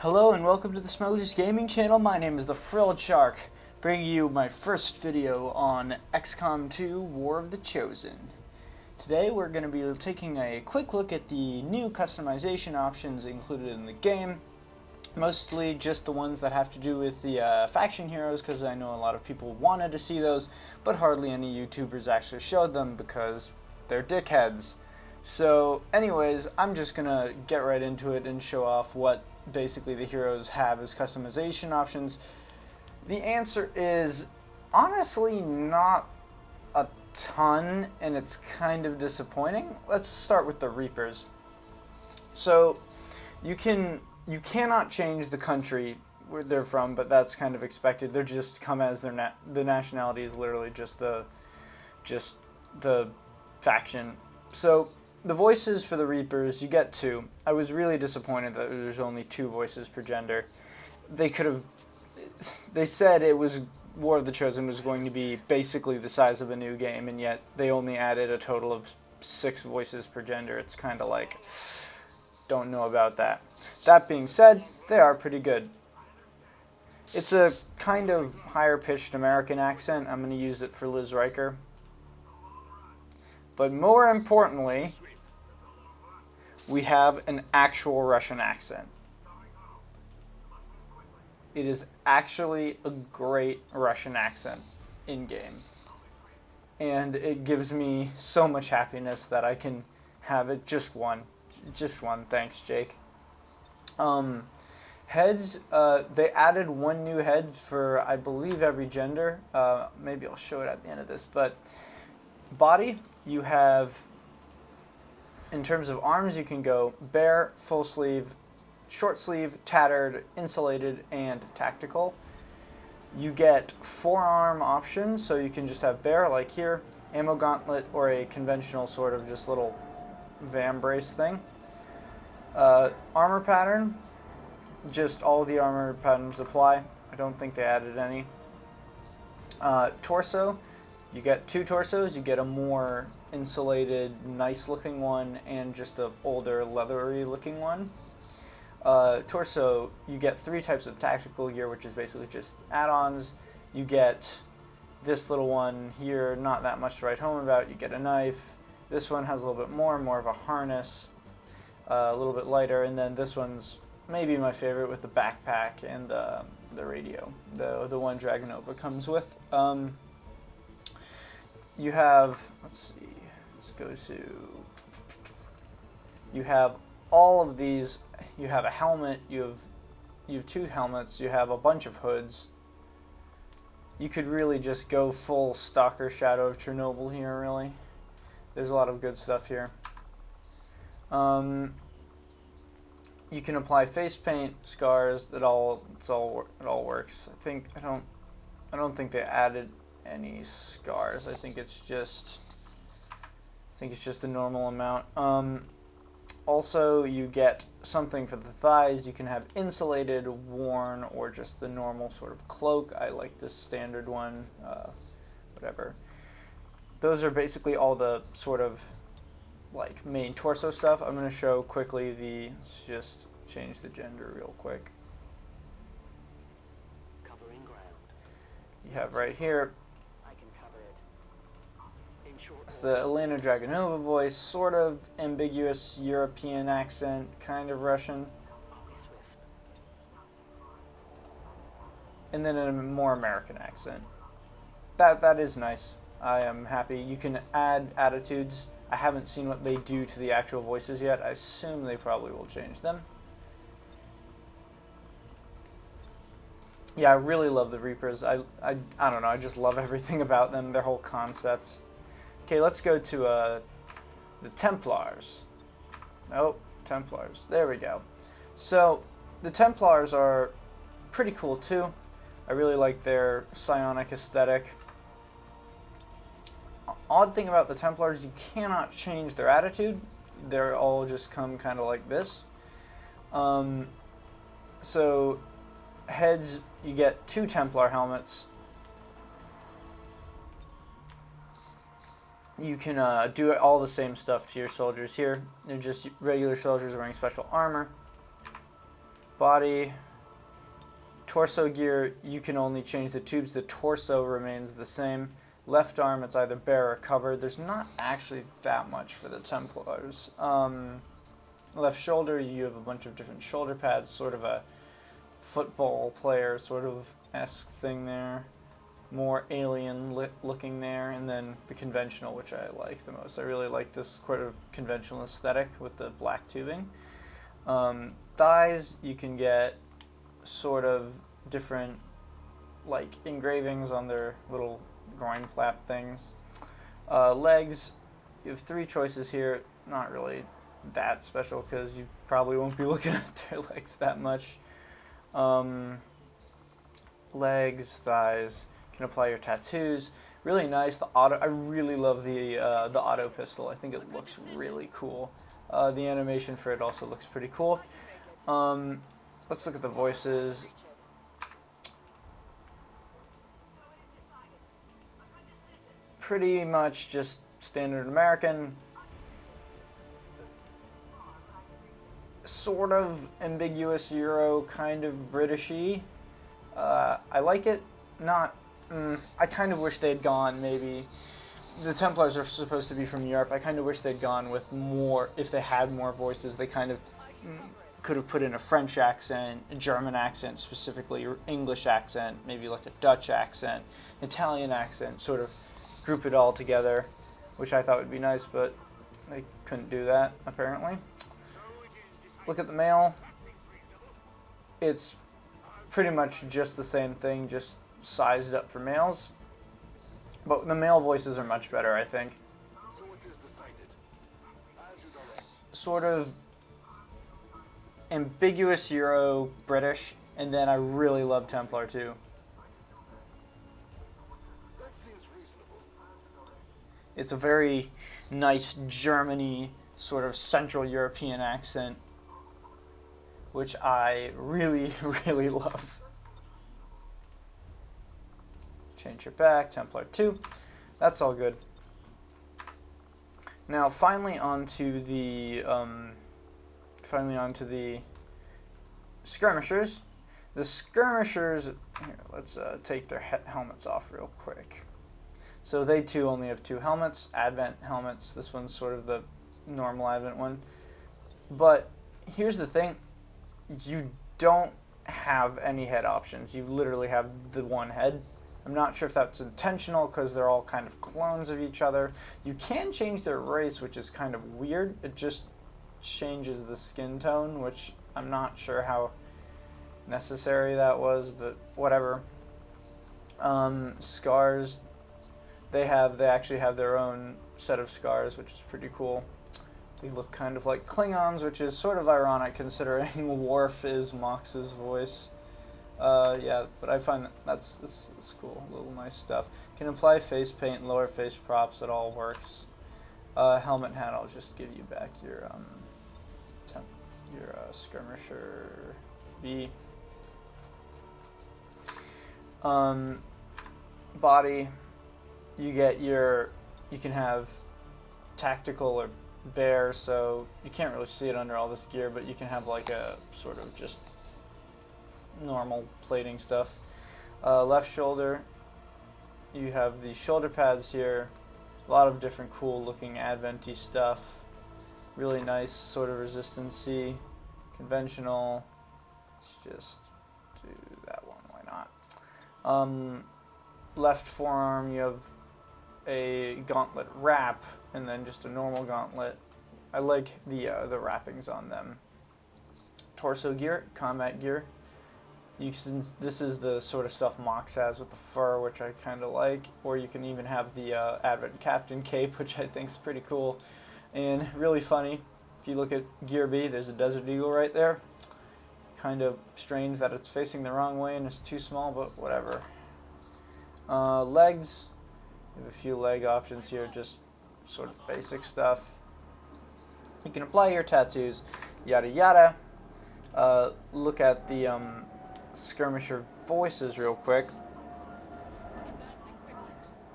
Hello and welcome to the Smugglers gaming channel. My name is the Frilled Shark, bringing you my first video on XCOM 2 War of the Chosen. Today we're going to be taking a quick look at the new customization options included in the game. Mostly just the ones that have to do with the faction heroes, because I know a lot of people wanted to see those, but hardly any YouTubers actually showed them because they're dickheads. So anyways, I'm just going to get right into it and show off what basically the heroes have as customization options. The answer is honestly not a ton, and it's kind of disappointing. Let's start with the Reapers. So you cannot change the country where they're from, but that's kind of expected. They're just come as their the nationality is literally just the faction. So the voices for the Reapers, you get two. I was really disappointed that there's only two voices per gender. They said it was War of the Chosen was going to be basically the size of a new game, and yet they only added a total of 6 voices per gender. It's kind of like, don't know about that. That being said, they are pretty good. It's a kind of higher pitched American accent. I'm going to use it for Liz Riker. But more importantly, we have an actual Russian accent. It is actually a great Russian accent in-game. And it gives me so much happiness that I can have it just one. Just one. Thanks, Jake. Heads, they added one new head for, I believe, every gender. Maybe I'll show it at the end of this. But body, you have, in terms of arms, you can go bare, full sleeve, short sleeve, tattered, insulated, and tactical. You get forearm options, so you can just have bare, like here, ammo gauntlet, or a conventional sort of just little vam brace thing. Armor pattern, just all the armor patterns apply. I don't think they added any. Torso, you get 2 torsos. You get a more insulated, nice-looking one, and just a older, leathery-looking one. Torso, you get 3 types of tactical gear, which is basically just add-ons. You get this little one here, not that much to write home about. You get a knife. This one has a little bit more of a harness, a little bit lighter, and then this one's maybe my favorite with the backpack and the radio, the one Dragonova comes with. You have, let's see, let's go to, you have all of these. You have a helmet, you have 2 helmets, you have a bunch of hoods. You could really just go full Stalker Shadow of Chernobyl here, really. There's a lot of good stuff here. You can apply face paint, scars. It all works. I don't think they added any scars. I think it's just a normal amount. Also, you get something for the thighs. You can have insulated, worn, or just the normal sort of cloak. I like this standard one, whatever. Those are basically all the sort of like main torso stuff. I'm going to show quickly let's just change the gender real quick. Covering ground. You have right here, I can cover it. In short it's the Elena Dragonova voice, sort of ambiguous European accent, kind of Russian. I'll be swift. And then a more American accent. That is nice. I am happy. You can add attitudes. I haven't seen what they do to the actual voices yet. I assume they probably will change them. Yeah, I really love the Reapers. I don't know. I just love everything about them. Their whole concept. Okay, let's go to the Templars. Nope, Templars. There we go. So the Templars are pretty cool too. I really like their psionic aesthetic. Odd thing about the Templars, you cannot change their attitude. They're all just come kind of like this. So heads, you get 2 Templar helmets. You can do all the same stuff to your soldiers here. They're just regular soldiers wearing special armor. Body. Torso gear, you can only change the tubes. The torso remains the same. Left arm, it's either bare or covered. There's not actually that much for the Templars. Left shoulder, you have a bunch of different shoulder pads, sort of a football player sort of esque thing there. More alien looking there, and then the conventional, which I like the most. I really like this sort of conventional aesthetic with the black tubing. Thighs, you can get sort of different like engravings on their little groin flap things. Legs, you have 3 choices here. Not really that special because you probably won't be looking at their legs that much. Legs, thighs, can apply your tattoos. Really nice. The auto, I really love the auto pistol. I think it looks really cool. The animation for it also looks pretty cool. Let's look at the voices. Pretty much just standard American. Sort of ambiguous Euro, kind of Britishy. I like it. Not. I kind of wish they'd gone maybe. The Templars are supposed to be from Europe. I kind of wish they'd gone with more. If they had more voices, they kind of could have put in a French accent, a German accent specifically, or English accent, maybe like a Dutch accent, Italian accent, sort of group it all together, which I thought would be nice, but they couldn't do that apparently. Look at the male. It's pretty much just the same thing, just sized up for males. But the male voices are much better, I think. Sort of ambiguous Euro British, and then I really love Templar too. It's a very nice Germany sort of Central European accent, which I really, really love. Change your back, Templar 2. That's all good. Now, finally onto the skirmishers. The skirmishers. Here, let's take their helmets off real quick. So they too only have 2 helmets, Advent helmets. This one's sort of the normal Advent one. But here's the thing: you don't have any head options. You literally have the one head. I'm not sure if that's intentional because they're all kind of clones of each other. You can change their race, which is kind of weird. It just changes the skin tone, which I'm not sure how necessary that was, but whatever. Scars, they actually have their own set of scars, which is pretty cool. They look kind of like Klingons, which is sort of ironic considering Worf is Mox's voice. Yeah, but I find that's cool, little nice stuff. Can apply face paint, lower face props, it all works. Helmet hat, I'll just give you back your skirmisher B. Body, you can have tactical or bare, so you can't really see it under all this gear, but you can have like a sort of just normal plating stuff. Left shoulder, you have the shoulder pads here. A lot of different cool looking Advent-y stuff. Really nice sort of resistancy. Conventional. Let's just do that one, why not? Left forearm, you have a gauntlet wrap and then just a normal gauntlet. I like the wrappings on them. Torso gear, combat gear. This is the sort of stuff Mox has with the fur, which I kind of like. Or you can even have the Advent Captain cape, which I think is pretty cool and really funny. If you look at Gear B, there's a Desert Eagle right there. Kind of strange that it's facing the wrong way and it's too small, but whatever. Legs, you have a few leg options here, just sort of basic stuff. You can apply your tattoos, yada yada. Look at the skirmisher voices real quick.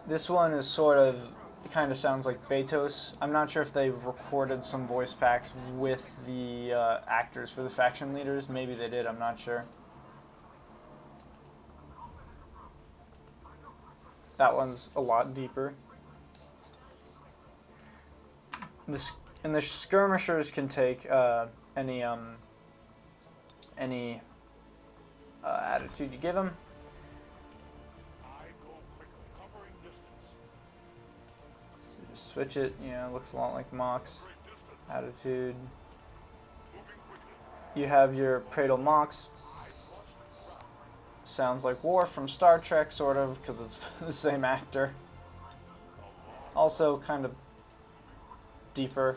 This one is sort of it kind of sounds like Betos. I'm not sure if they recorded some voice packs with the actors for the faction leaders. Maybe they did, I'm not sure. That one's a lot deeper. And the skirmishers can take any attitude you give them. So just switch it. Yeah, it looks a lot like Mox. Attitude. You have your Praetor Mox. Sounds like Worf from Star Trek, sort of, because it's the same actor. Also, kind of deeper.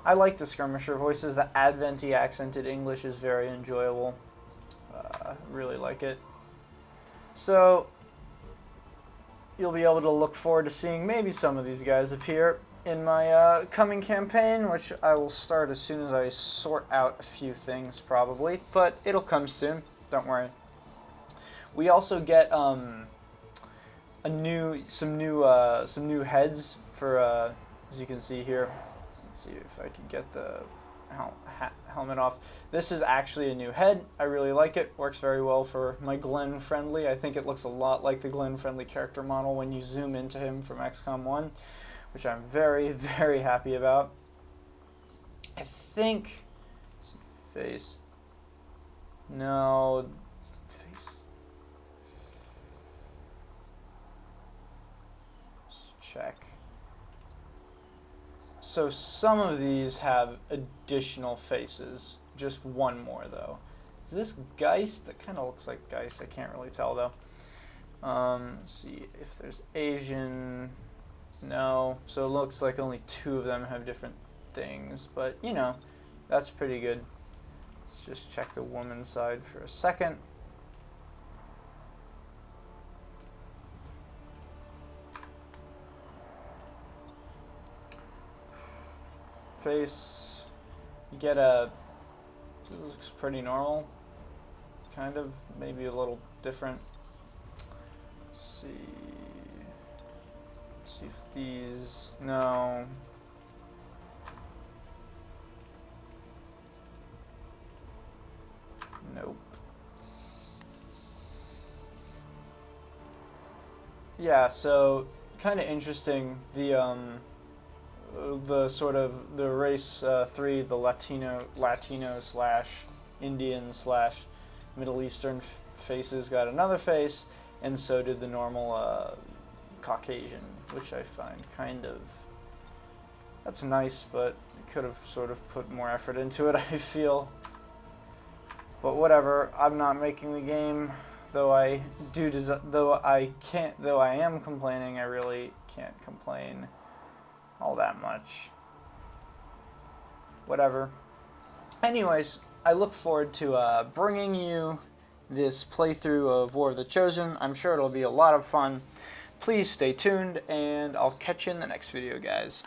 I like the skirmisher voices. The Adventy accented English is very enjoyable. Really like it. So, you'll be able to look forward to seeing maybe some of these guys appear in my coming campaign, which I will start as soon as I sort out a few things, probably. But it'll come soon. Don't worry. We also get some new heads for as you can see here. Let's see if I can get the helmet off. This is actually a new head. I really like it. Works very well for my Glenn Friendly. I think it looks a lot like the Glenn Friendly character model when you zoom into him from XCOM 1, which I'm very, very happy about. I think, let's see, face. No, face. Let's check. So some of these have additional faces. Just one more though. Is this Geist? That kind of looks like Geist. I can't really tell though. Let's see if there's Asian. No. So it looks like only 2 of them have different things. But you know, that's pretty good. Let's just check the woman's side for a second. Face, you get a, this looks pretty normal, kind of, maybe a little different. Let's see if these, no. Nope. Yeah, so kind of interesting, the sort of the race 3, the Latino slash Indian slash Middle Eastern faces got another face, and so did the normal Caucasian, which I find kind of, that's nice, but I could have sort of put more effort into it, I feel. But whatever, I'm not making the game, though I am complaining, I really can't complain all that much. Whatever. Anyways, I look forward to bringing you this playthrough of War of the Chosen. I'm sure it'll be a lot of fun. Please stay tuned, and I'll catch you in the next video, guys.